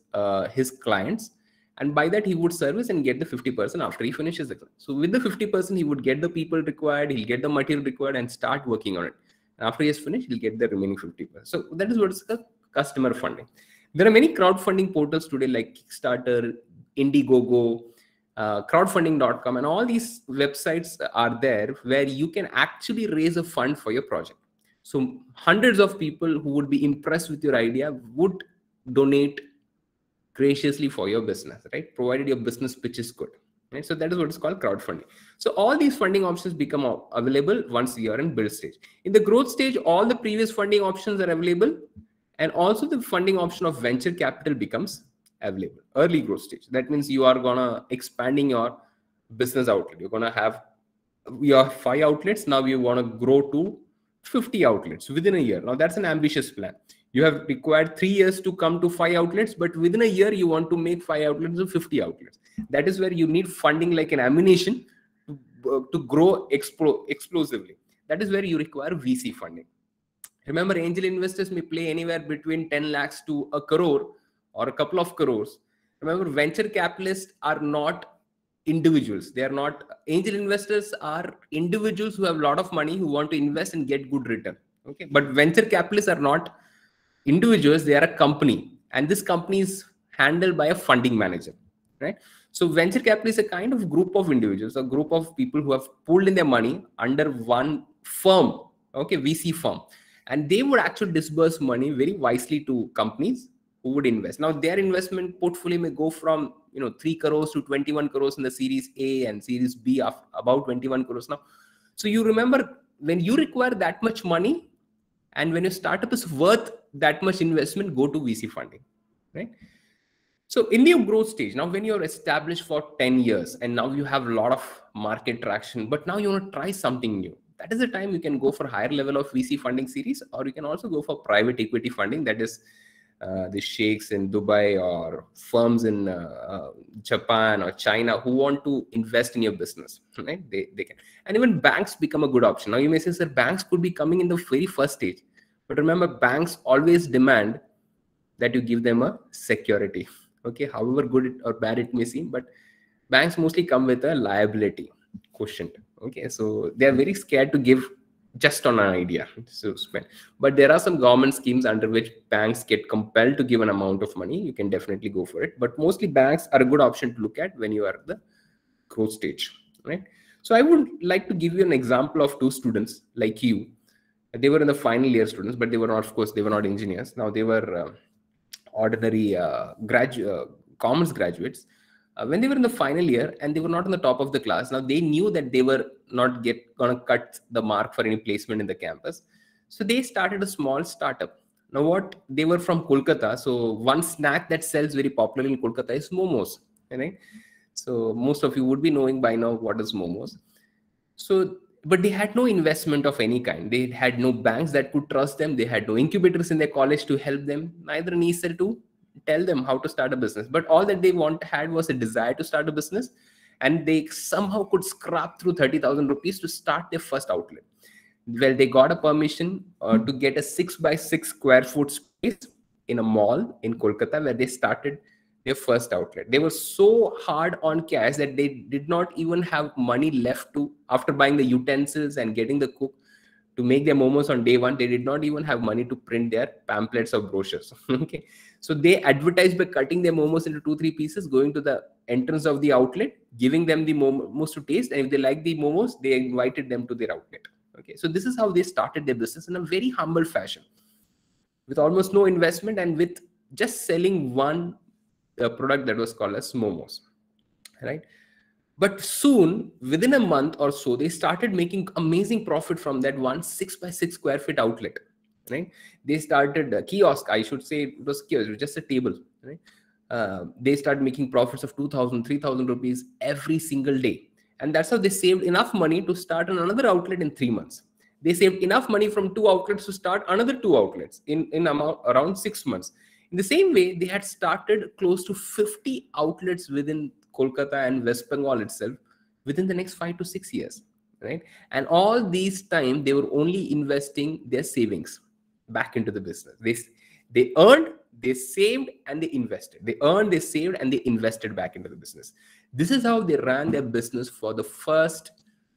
his clients, and by that he would service and get the 50% after he finishes the class. So with the 50%, he would get the people required, he'll get the material required and start working on it. And after he has finished, he'll get the remaining 50%. So that is what is the customer funding. There are many crowdfunding portals today like Kickstarter, Indiegogo, crowdfunding.com, and all these websites are there where you can actually raise a fund for your project. So hundreds of people who would be impressed with your idea would donate graciously for your business, right? Provided your business pitch is good, right? So that is what is called crowdfunding. So all these funding options become available once you are in build stage. In the growth stage, all the previous funding options are available, and also the funding option of venture capital becomes available. Early growth stage, that means you are gonna expanding your business outlet. You're gonna have your 5 outlets. Now you want to grow to 50 outlets within a year. Now that's an ambitious plan. You have required 3 years to come to 5 outlets, but within a year you want to make 5 outlets to 50 outlets. That is where you need funding like an ammunition to grow explosively. That is where you require VC funding. Remember, angel investors may play anywhere between 10 lakhs to a crore or a couple of crores. Remember, venture capitalists are not individuals. They are not, angel investors are individuals who have a lot of money who want to invest and get good return. Okay, but venture capitalists are not individuals, they are a company, and this company is handled by a funding manager, right? So venture capital is a kind of group of individuals, a group of people who have pooled in their money under one firm, okay, VC firm, and they would actually disburse money very wisely to companies who would invest. Now their investment portfolio may go from 3 crores to 21 crores in the series A and series B of about 21 crores now. So you remember, when you require that much money and when your startup is worth that much investment, go to VC funding, right? So in the growth stage, now when you're established for 10 years and now you have a lot of market traction, but now you want to try something new, that is the time you can go for higher level of VC funding series, or you can also go for private equity funding. That is the sheikhs in Dubai or firms in Japan or China who want to invest in your business, right? They can. And even banks become a good option. Now you may say, sir, banks could be coming in the very first stage. But remember, banks always demand that you give them a security. Okay, however good or bad it may seem, but banks mostly come with a liability quotient. Okay, so they are very scared to give just on an idea. So spend. But there are some government schemes under which banks get compelled to give an amount of money. You can definitely go for it. But mostly banks are a good option to look at when you are at the growth stage, right? So I would like to give you an example of two students like you. They were in the final year students, but they were not, of course, they were not engineers. Now they were ordinary commerce graduates. When they were in the final year and they were not on the top of the class, now they knew that they were not gonna cut the mark for any placement in the campus. So they started a small startup. Now what, they were from Kolkata. So one snack that sells very popularly in Kolkata is momos, right? So most of you would be knowing by now what is momos. So, but they had no investment of any kind. They had no banks that could trust them. They had no incubators in their college to help them, neither an ESL to tell them how to start a business. But all that they had was a desire to start a business, and they somehow could scrap through 30,000 rupees to start their first outlet. Well, they got a permission to get a 6x6 square foot space in a mall in Kolkata, where they started their first outlet. They were so hard on cash that they did not even have money left to, after buying the utensils and getting the cook to make their momos on day one, they did not even have money to print their pamphlets or brochures. Okay, so they advertised by cutting their momos into 2-3 pieces, going to the entrance of the outlet, giving them the momos to taste, and if they like the momos, they invited them to their outlet. Okay, so this is how they started their business in a very humble fashion, with almost no investment and with just selling one product that was called as momos, right? But soon, within a month or so, they started making amazing profit from that one 6x6 square feet outlet, right? They started a kiosk, I should say it was kiosk, it was just a table, right? They started making profits of 2,000, 3,000 rupees every single day. And that's how they saved enough money to start another outlet in 3 months. They saved enough money from 2 outlets to start another 2 outlets in around 6 months. In the same way, they had started close to 50 outlets within Kolkata and West Bengal itself within the next 5 to 6 years, right? And all these time, they were only investing their savings back into the business. They earned, they saved, and they invested. They earned, they saved, and they invested back into the business. This is how they ran their business for the first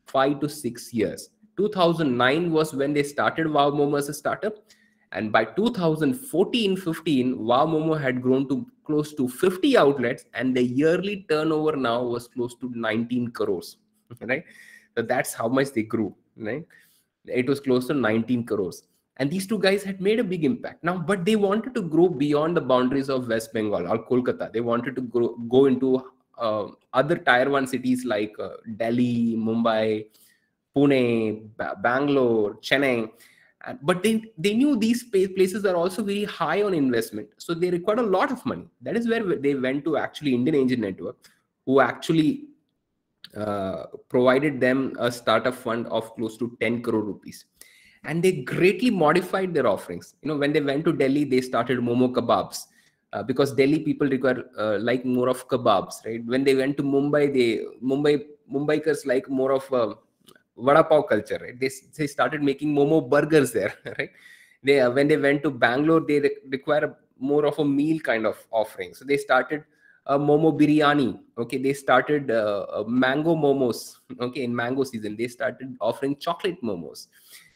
5 to 6 years. 2009 was when they started Wow Momo as a startup. And by 2014-15, Wow Momo had grown to close to 50 outlets, and the yearly turnover now was close to 19 crores, right? So that's how much they grew, right? It was close to 19 crores. And these two guys had made a big impact. Now, but they wanted to grow beyond the boundaries of West Bengal or Kolkata. They wanted to go into other tier 1 cities like Delhi, Mumbai, Pune, Bangalore, Chennai. But they knew these places are also very high on investment. So they required a lot of money. That is where they went to actually Indian Angel Network, who actually provided them a startup fund of close to 10 crore rupees. And they greatly modified their offerings. When they went to Delhi, they started Momo Kebabs. Because Delhi people require like more of kebabs, right? When they went to Mumbai, Mumbaikars like more of vada pav culture, right? They started making momo burgers there, right? When they went to Bangalore, they require more of a meal kind of offering. So they started momo biryani. Okay, they started mango momos. Okay, in mango season, they started offering chocolate momos.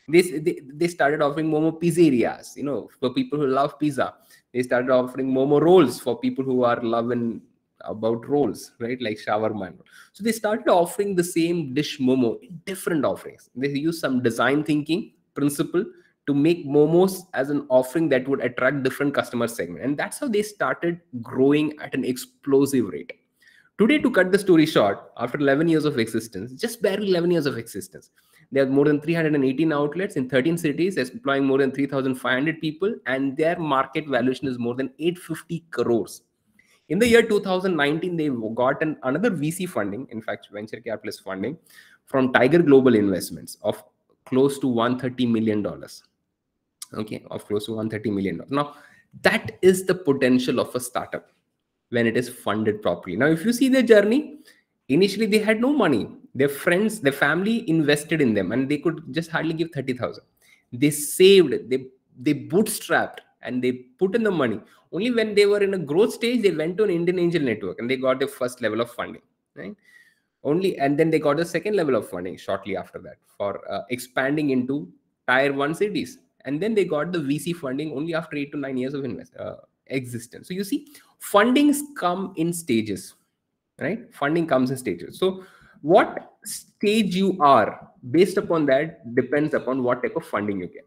They started offering momo pizzerias, for people who love pizza. They started offering momo rolls for people who are loving about rolls, right? Like shawarma. So they started offering the same dish momo in different offerings. They use some design thinking principle to make momos as an offering that would attract different customer segment. And that's how they started growing at an explosive rate. Today, to cut the story short, after 11 years of existence, just barely 11 years of existence, they have more than 318 outlets in 13 cities, employing more than 3,500 people, and their market valuation is more than 850 crores. In the year 2019, they got another VC funding, in fact, venture capitalist funding from Tiger Global Investments of close to $130 million. Okay, of close to $130 million. Now, that is the potential of a startup when it is funded properly. Now, if you see their journey, initially they had no money. Their friends, their family invested in them, and they could just hardly give 30,000. They saved, they bootstrapped, and they put in the money. Only when they were in a growth stage, they went to an Indian angel network and they got their first level of funding, right? And then they got a second level of funding shortly after that for expanding into tier 1 cities. And then they got the VC funding only after 8 to 9 years of existence. So you see, fundings come in stages, right? Funding comes in stages. So what stage you are, based upon that, depends upon what type of funding you get,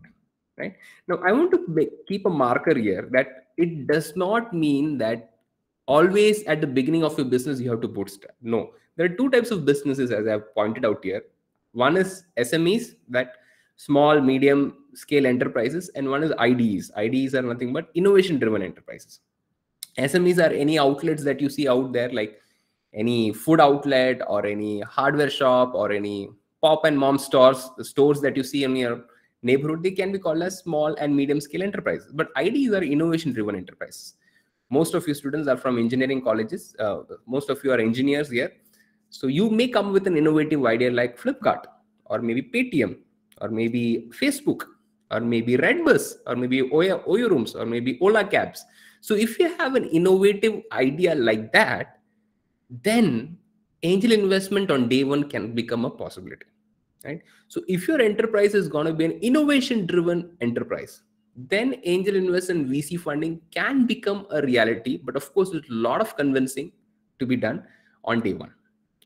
right? Now, I want to keep a marker here that it does not mean that always at the beginning of your business you have to bootstrap. No, there are two types of businesses, as I've pointed out here. One is SMEs, that small, medium scale enterprises, and one is IDEs. IDEs are nothing but innovation driven enterprises. SMEs are any outlets that you see out there, like any food outlet or any hardware shop or any pop and mom stores, the stores that you see in your neighborhood. They can be called as small and medium scale enterprises. But IDEs are innovation driven enterprises. Most of you students are from engineering colleges. Most of you are engineers here. So you may come with an innovative idea like Flipkart, or maybe Paytm, or maybe Facebook, or maybe Redbus, or maybe Oyo Rooms, or maybe Ola Cabs. So if you have an innovative idea like that, then angel investment on day one can become a possibility, right? So if your enterprise is going to be an innovation driven enterprise, then angel investment and VC funding can become a reality. But of course, there's a lot of convincing to be done on day one.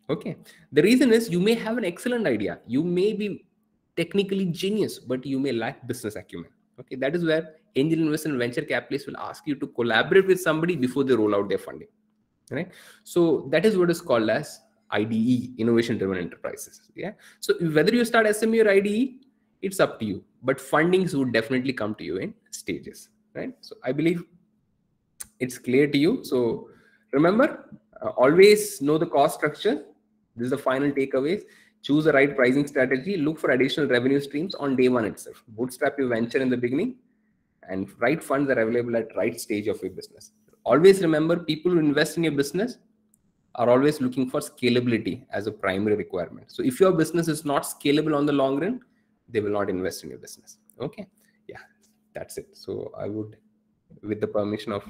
Okay. The reason is you may have an excellent idea. You may be technically genius, but you may lack business acumen. Okay. That is where angel investment and venture capitalists will ask you to collaborate with somebody before they roll out their funding. Right. So that is what is called as IDE, innovation driven enterprises. Yeah. So whether you start SME or IDE, it's up to you, but fundings would definitely come to you in stages, right? So I believe it's clear to you. So remember, always know the cost structure. This is the final takeaways. Choose the right pricing strategy. Look for additional revenue streams on day one itself. Bootstrap your venture in the beginning, and right funds are available at right stage of your business. Always remember, people who invest in your business are always looking for scalability as a primary requirement. So if your business is not scalable on the long run, they will not invest in your business. Okay. Yeah, that's it. So I would, with the permission of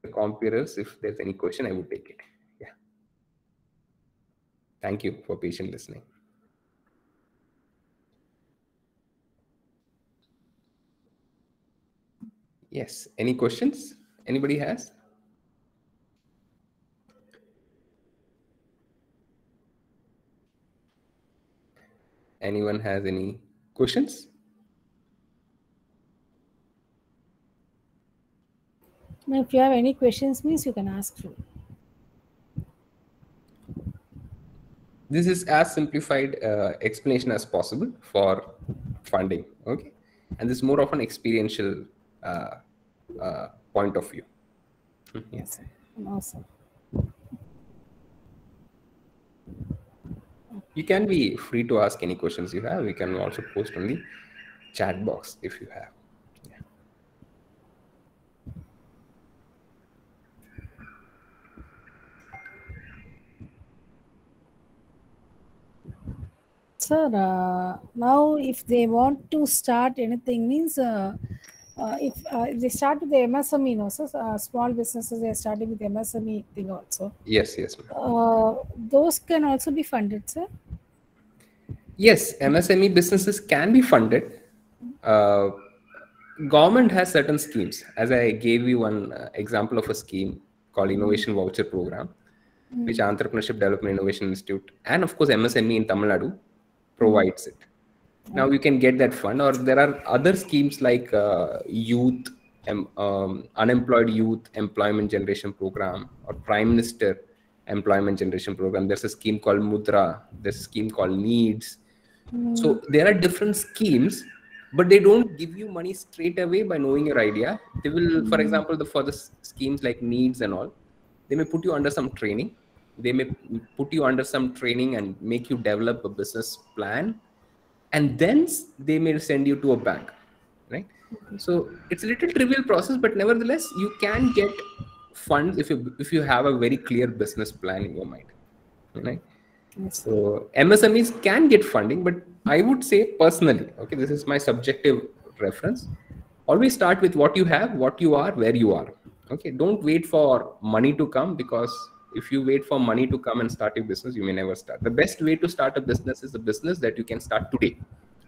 the computers, if there's any question, I would take it. Yeah. Thank you for patient listening. Yes. Any questions? Anybody has? Anyone has any questions? If you have any questions, means you can ask for. This is as simplified explanation as possible for funding. Okay. And this is more of an experiential point of view. Yes. Awesome. You can be free to ask any questions you have. You can also post on the chat box if you have. Yeah. Sir, now if they want to start anything, means if they start with the MSME, no, so small businesses, they are starting with the MSME thing also. Yes, yes. Those can also be funded, sir? Yes, MSME businesses can be funded. Government has certain schemes. As I gave you one example of a scheme called Innovation Voucher Program, which Entrepreneurship Development Innovation Institute and of course MSME in Tamil Nadu provides it. Now you can get that fund, or there are other schemes like youth, unemployed youth employment generation program, or Prime Minister employment generation program. There's a scheme called Mudra. There's a scheme called Needs. So there are different schemes, but they don't give you money straight away by knowing your idea. They will, for example, for the schemes like Needs and all, they may put you under some training. They may put you under some training and make you develop a business plan, and then they may send you to a bank, right? So it's a little trivial process, but nevertheless you can get funds if you have a very clear business plan in your mind, right? Yes. So MSMEs can get funding, but I would say personally, okay, this is my subjective reference, always start with what you have, what you are, where you are. Okay, don't wait for money to come, because if you wait for money to come and start your business, you may never start. The best way to start a business is a business that you can start today.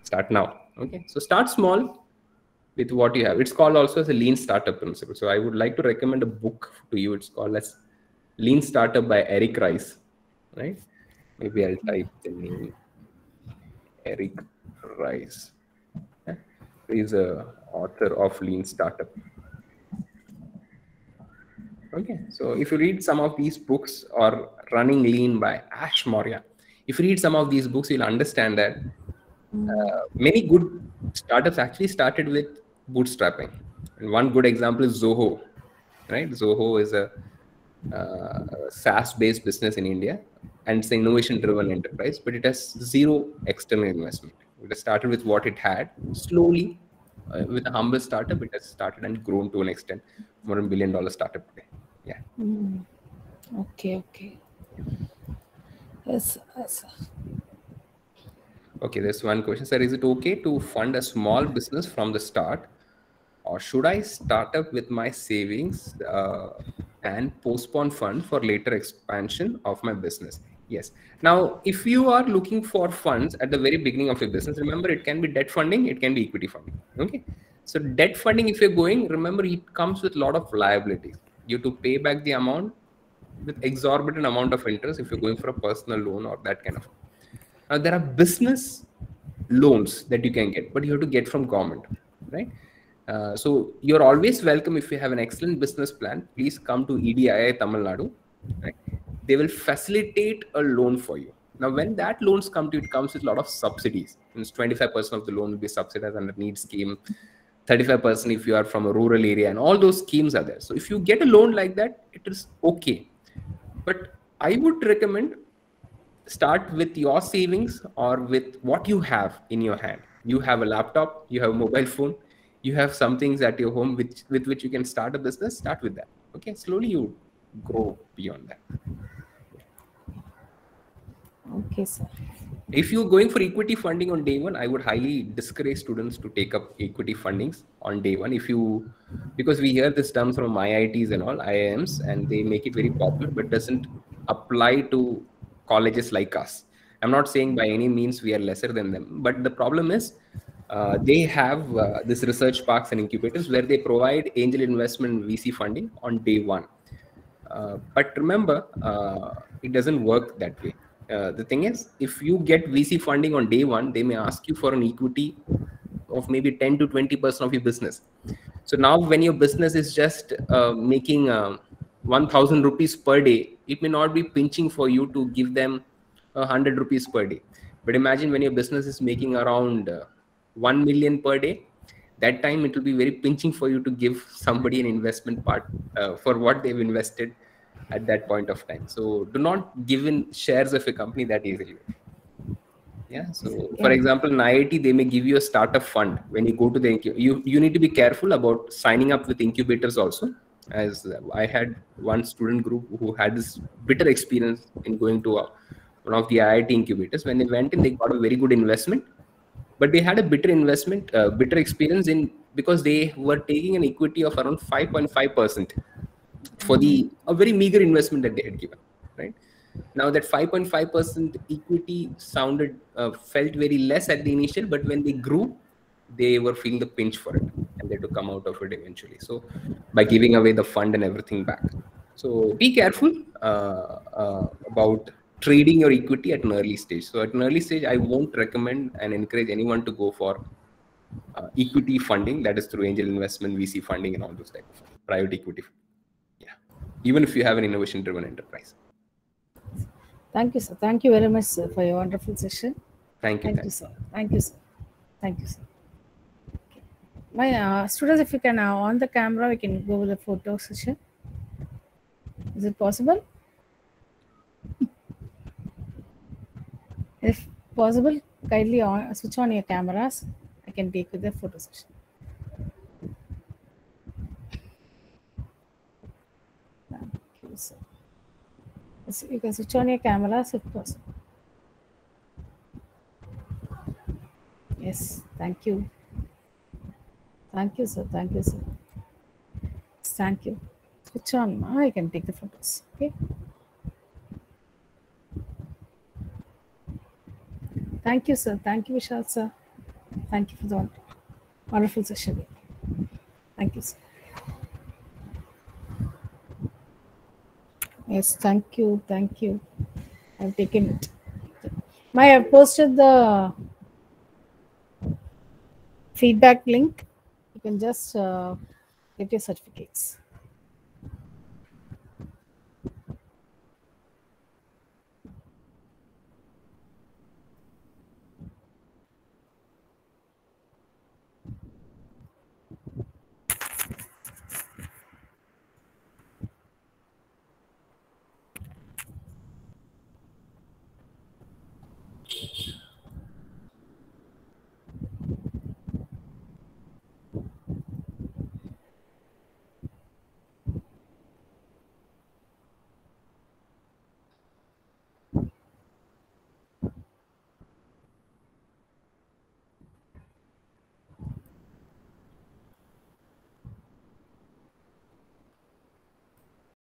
Start now. Okay, so start small with what you have. It's called also as a lean startup principle. So I would like to recommend a book to you. It's called as Lean Startup by Eric Rice, right? Maybe I'll type the name. Eric Rice. He's a author of Lean Startup. Okay, so if you read some of these books, or Running Lean by Ash Maurya, if you read some of these books, you'll understand that many good startups actually started with bootstrapping. And one good example is Zoho, right? Zoho is a SaaS-based business in India, and it's an innovation-driven enterprise, but it has zero external investment. It has started with what it had. Slowly, with a humble startup, it has started and grown to an extent more than $1 billion startup today. Yeah. Okay. Yes. Okay, there's one question, sir. Is it okay to fund a small business from the start, or should I start up with my savings and postpone fund for later expansion of my business? Yes. Now, if you are looking for funds at the very beginning of your business, remember, it can be debt funding, it can be equity funding. Okay. So debt funding, if you're going, remember, it comes with a lot of liabilities. You have to pay back the amount with exorbitant amount of interest if you're going for a personal loan or that kind of. Now, there are business loans that you can get, but you have to get from government, right? So you're always welcome. If you have an excellent business plan, please come to EDII Tamil Nadu, right? They will facilitate a loan for you. Now, when that loans come to you, it comes with a lot of subsidies. It's 25% of the loan will be subsidized under NEED scheme, 35% if you are from a rural area, and all those schemes are there. So if you get a loan like that, it is okay. But I would recommend start with your savings or with what you have in your hand. You have a laptop, you have a mobile phone, you have some things at your home with which you can start a business. Start with that. Okay, slowly you grow beyond that. Okay, sir. If you're going for equity funding on day one, I would highly discourage students to take up equity fundings on day one. Because we hear this terms from IITs and all, IIMs, and they make it very popular, but doesn't apply to colleges like us. I'm not saying by any means we are lesser than them, but the problem is they have this research parks and incubators where they provide angel investment VC funding on day one. But remember, it doesn't work that way. The thing is, if you get VC funding on day one, they may ask you for an equity of maybe 10 to 20% of your business. So now when your business is just making 1,000 rupees per day, it may not be pinching for you to give them 100 rupees per day. But imagine when your business is making around 1 million per day, that time it will be very pinching for you to give somebody an investment part for what they've invested at that point of time. So do not give in shares of a company that easily. Yeah. So for example, in IIT, they may give you a startup fund when you go to the you need to be careful about signing up with incubators also. As I had one student group who had this bitter experience in going to one of the IIT incubators. When they went in, they got a very good investment, but they had a bitter experience because they were taking an equity of around 5.5% for a very meager investment that they had given, right? Now that 5.5% equity felt very less at the initial, but when they grew, they were feeling the pinch for it, and they had to come out of it eventually. So by giving away the fund and everything back. So be careful about trading your equity at an early stage. So at an early stage, I won't recommend and encourage anyone to go for equity funding, that is through angel investment, VC funding, and all those type of private equity. Yeah, even if you have an innovation-driven enterprise. Thank you, sir. Thank you very much, sir, for your wonderful session. Thank you. Thank you, sir. Thank you, sir. Thank you, sir. Okay. My students, if you can on the camera, we can go with the photo session. Is it possible? If possible, kindly switch on your cameras. I can take with the photo session. Thank you, sir. Yes, you can switch on your cameras if possible. Yes, thank you. Thank you, sir. Thank you, sir. Thank you. Switch on. I can take the photos. Okay. Thank you, sir. Thank you, Vishal, sir. Thank you for the wonderful session. Thank you, sir. Yes, thank you. Thank you. I've taken it. I have posted the feedback link. You can just get your certificates.